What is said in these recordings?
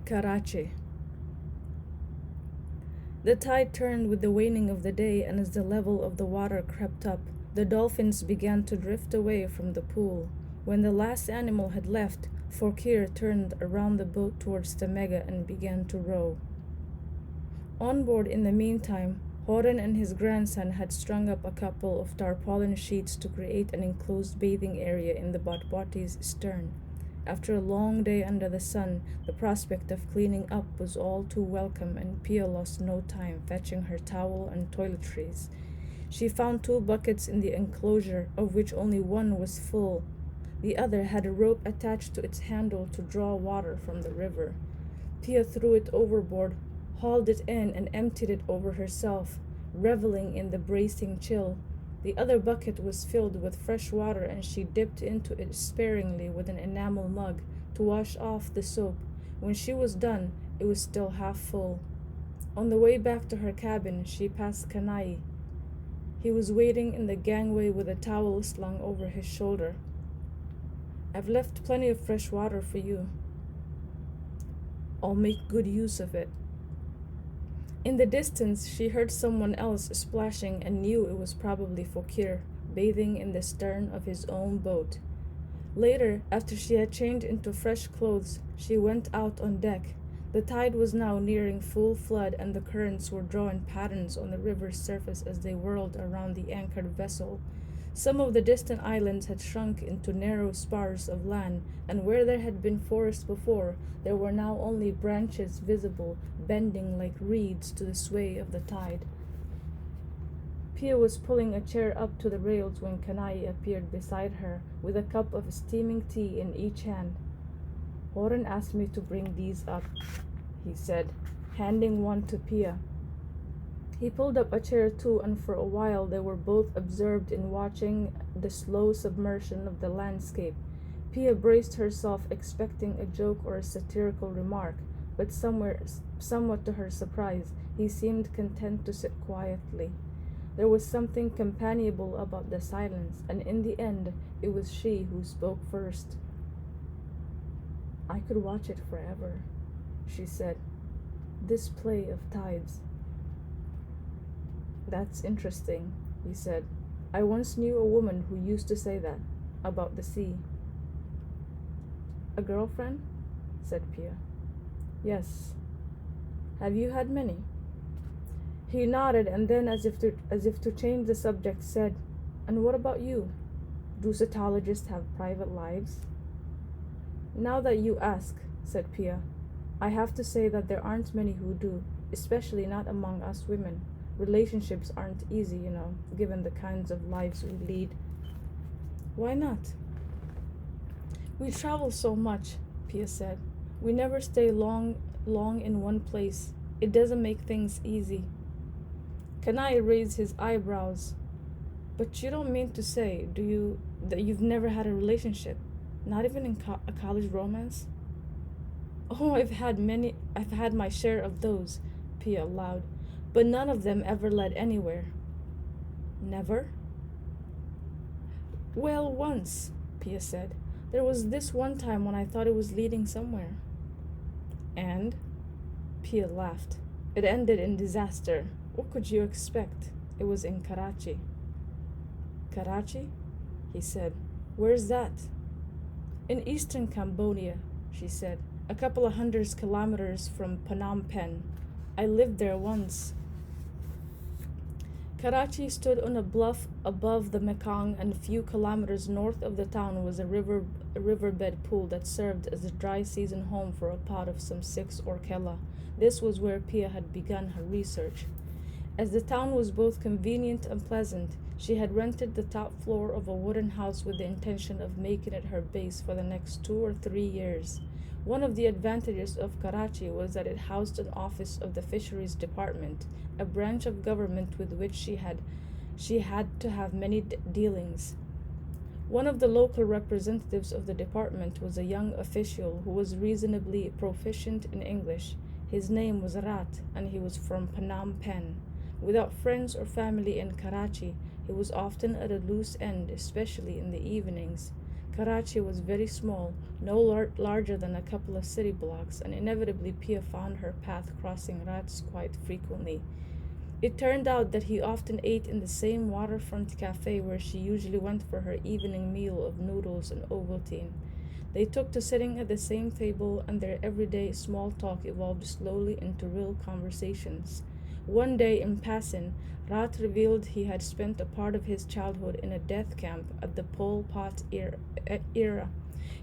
Kratie. The tide turned with the waning of the day, and as the level of the water crept up, the dolphins began to drift away from the pool. When the last animal had left, Fokir turned around the boat towards the Mega and began to row. On board in the meantime, Horen and his grandson had strung up a couple of tarpaulin sheets to create an enclosed bathing area in the Botboti's stern. After a long day under the sun, the prospect of cleaning up was all too welcome, and Pia lost no time fetching her towel and toiletries. She found 2 buckets in the enclosure, of which only one was full. The other had a rope attached to its handle to draw water from the river. Pia threw it overboard, hauled it in, and emptied it over herself, reveling in the bracing chill. The other bucket was filled with fresh water, and she dipped into it sparingly with an enamel mug to wash off the soap. When she was done, it was still half full. On the way back to her cabin, she passed Kanai. He was waiting in the gangway with a towel slung over his shoulder. "I've left plenty of fresh water for you. I'll make good use of it." In the distance, she heard someone else splashing and knew it was probably Fokir, bathing in the stern of his own boat. Later, after she had changed into fresh clothes, she went out on deck. The tide was now nearing full flood, and the currents were drawing patterns on the river's surface as they whirled around the anchored vessel. Some of the distant islands had shrunk into narrow spars of land, and where there had been forest before, there were now only branches visible, bending like reeds to the sway of the tide. Pia was pulling a chair up to the rails when Kanai appeared beside her, with a cup of steaming tea in each hand. "Horen asked me to bring these up," he said, handing one to Pia. He pulled up a chair too, and for a while they were both absorbed in watching the slow submersion of the landscape. Pia braced herself, expecting a joke or a satirical remark, but somewhat to her surprise, he seemed content to sit quietly. There was something companionable about the silence, and in the end, it was she who spoke first. "I could watch it forever," she said. "This play of tides." "That's interesting," he said. "I once knew a woman who used to say that, about the sea." "A girlfriend?" said Pia. "Yes." "Have you had many?" He nodded, and then, as if to change the subject, said, "And what about you? Do cetologists have private lives?" "Now that you ask," said Pia, "I have to say that there aren't many who do, especially not among us women. Relationships aren't easy, given the kinds of lives we lead." "Why not?" "We travel so much," Pia said. "We never stay long in one place. It doesn't make things easy." Kanai raised his eyebrows. "But you don't mean to say, do you, that you've never had a relationship? Not even in a college romance?" "Oh, I've had my share of those," Pia allowed, "but none of them ever led anywhere." "Never?" "Well, once," Pia said. "There was this one time when I thought it was leading somewhere." "And?" Pia laughed. "It ended in disaster. What could you expect? It was in Karachi." "Karachi?" he said. "Where's that?" "In eastern Cambodia," she said. "A couple of 100 kilometers from Phnom Penh. I lived there once." Karachi stood on a bluff above the Mekong, and a few kilometers north of the town was a riverbed pool that served as a dry season home for a pod of some 6 orkella. This was where Pia had begun her research. As the town was both convenient and pleasant, she had rented the top floor of a wooden house with the intention of making it her base for the next 2 or 3 years. One of the advantages of Karachi was that it housed an office of the Fisheries Department, a branch of government with which she had to have many dealings. One of the local representatives of the department was a young official who was reasonably proficient in English. His name was Rat, and he was from Phnom Penh. Without friends or family in Karachi, he was often at a loose end, especially in the evenings. Karachi was very small, no larger than a couple of city blocks, and inevitably Pia found her path crossing Rat's quite frequently. It turned out that he often ate in the same waterfront cafe where she usually went for her evening meal of noodles and Ovaltine. They took to sitting at the same table, and their everyday small talk evolved slowly into real conversations. One day in passing, Rat revealed he had spent a part of his childhood in a death camp at the Pol Pot era.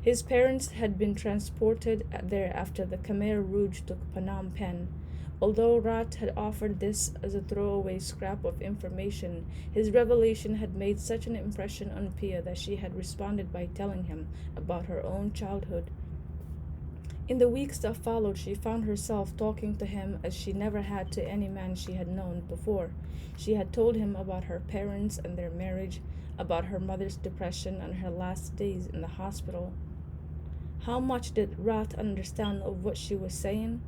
His parents had been transported there after the Khmer Rouge took Phnom Penh. Although Rat had offered this as a throwaway scrap of information, his revelation had made such an impression on Pia that she had responded by telling him about her own childhood. In the weeks that followed, she found herself talking to him as she never had to any man she had known before. She had told him about her parents and their marriage, about her mother's depression and her last days in the hospital. How much did Rat understand of what she was saying?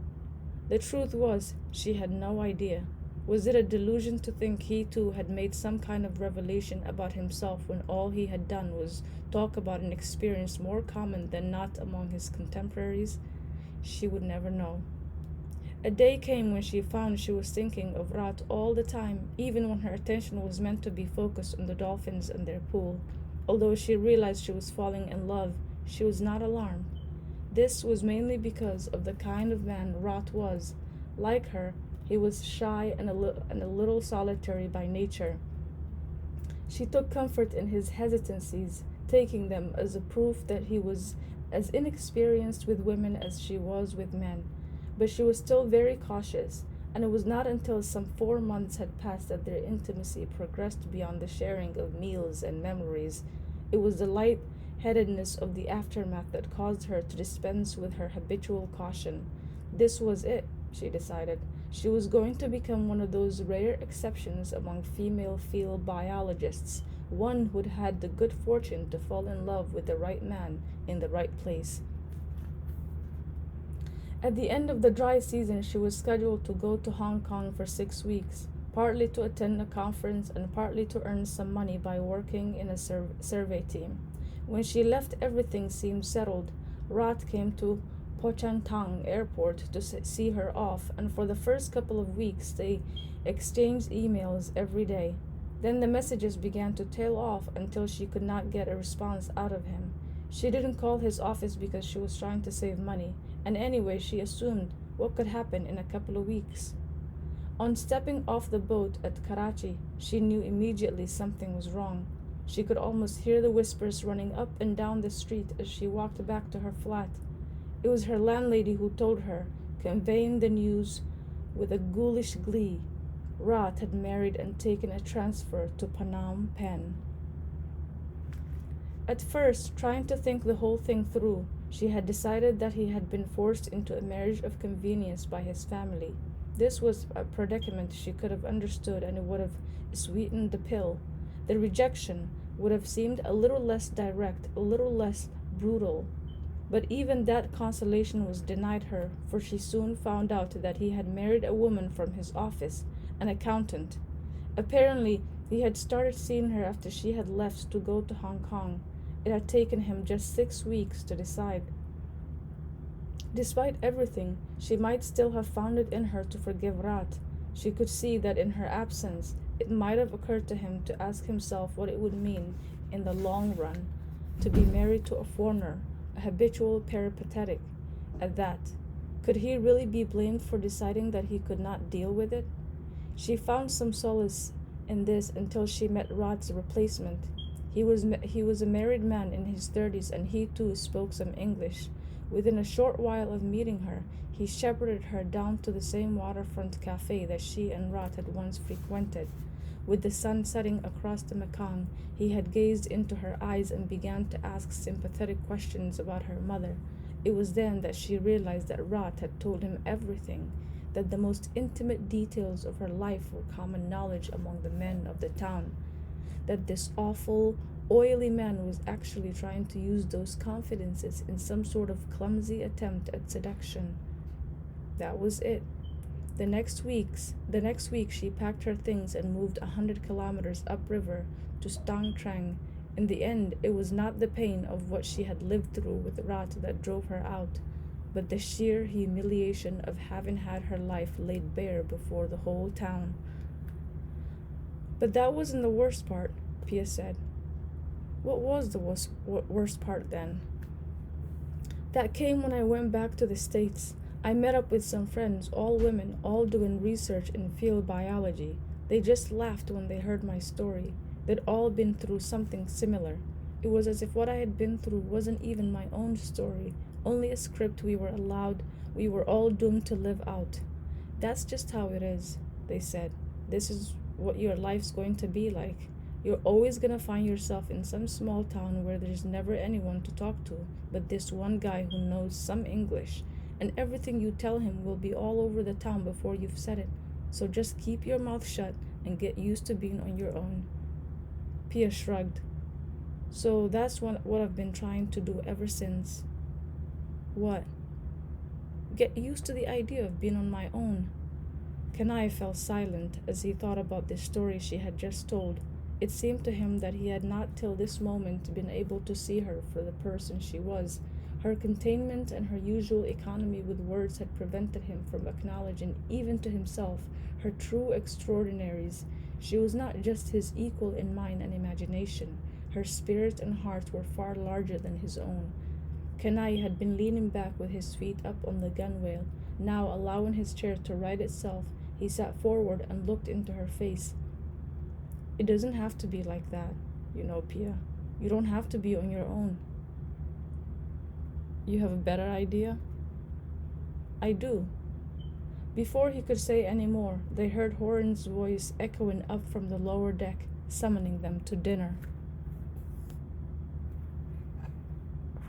The truth was, she had no idea. Was it a delusion to think he too had made some kind of revelation about himself when all he had done was talk about an experience more common than not among his contemporaries? She would never know. A day came when she found she was thinking of Rat all the time, even when her attention was meant to be focused on the dolphins and their pool. Although she realized she was falling in love, she was not alarmed. This was mainly because of the kind of man Rat was. Like her, he was shy and a little solitary by nature. She took comfort in his hesitancies, taking them as a proof that he was as inexperienced with women as she was with men. But she was still very cautious, and it was not until some 4 months had passed that their intimacy progressed beyond the sharing of meals and memories. It was the light-headedness of the aftermath that caused her to dispense with her habitual caution. This was it, she decided. She was going to become one of those rare exceptions among female field biologists, one who'd had the good fortune to fall in love with the right man in the right place. At the end of the dry season, she was scheduled to go to Hong Kong for 6 weeks, partly to attend a conference and partly to earn some money by working in a survey team. When she left, everything seemed settled. Rat came to Pochantang Airport to see her off, and for the first couple of weeks they exchanged emails every day. Then the messages began to tail off until she could not get a response out of him. She didn't call his office because she was trying to save money, and anyway, she assumed what could happen in a couple of weeks. On stepping off the boat at Karachi, she knew immediately something was wrong. She could almost hear the whispers running up and down the street as she walked back to her flat. It was her landlady who told her, conveying the news with a ghoulish glee. Rat had married and taken a transfer to Phnom Penh. At first, trying to think the whole thing through, she had decided that he had been forced into a marriage of convenience by his family. This was a predicament she could have understood, and it would have sweetened the pill. The rejection would have seemed a little less direct, a little less brutal. But even that consolation was denied her, for she soon found out that he had married a woman from his office, an accountant. Apparently, he had started seeing her after she had left to go to Hong Kong. It had taken him just 6 weeks to decide. Despite everything, she might still have found it in her to forgive Rat. She could see that in her absence, it might have occurred to him to ask himself what it would mean, in the long run, to be married to a foreigner, a habitual peripatetic. At that, could he really be blamed for deciding that he could not deal with it? She found some solace in this until she met Rat's replacement. He was a married man in his 30s, and he too spoke some English. Within a short while of meeting her, he shepherded her down to the same waterfront cafe that she and Rat had once frequented. With the sun setting across the Mekong, he had gazed into her eyes and began to ask sympathetic questions about her mother. It was then that she realized that Rat had told him everything, that the most intimate details of her life were common knowledge among the men of the town, that this awful, oily man was actually trying to use those confidences in some sort of clumsy attempt at seduction. That was it. The next week she packed her things and moved 100 kilometers upriver to Stang Trang In the end, it was not the pain of what she had lived through with Rat that drove her out, but the sheer humiliation of having had her life laid bare before the whole town. But that wasn't the worst part, Pia said. What was the worst part then? That came when I went back to the States. I met up with some friends, all women, all doing research in field biology. They just laughed when they heard my story. They'd all been through something similar. It was as if what I had been through wasn't even my own story, only a script we were all doomed to live out. That's just how it is, they said. This is what your life's going to be like. You're always gonna find yourself in some small town where there's never anyone to talk to but this one guy who knows some English, and everything you tell him will be all over the town before you've said it. So just keep your mouth shut and get used to being on your own. Pia shrugged. So that's what I've been trying to do ever since. What? Get used to the idea of being on my own. Kenai fell silent as he thought about the story she had just told. It seemed to him that he had not till this moment been able to see her for the person she was. Her containment and her usual economy with words had prevented him from acknowledging, even to himself, her true extraordinaries. She was not just his equal in mind and imagination. Her spirit and heart were far larger than his own. Kenai had been leaning back with his feet up on the gunwale. Now, allowing his chair to right itself, he sat forward and looked into her face. It doesn't have to be like that, Pia. You don't have to be on your own. You have a better idea? I do. Before he could say any more, they heard Horan's voice echoing up from the lower deck, summoning them to dinner.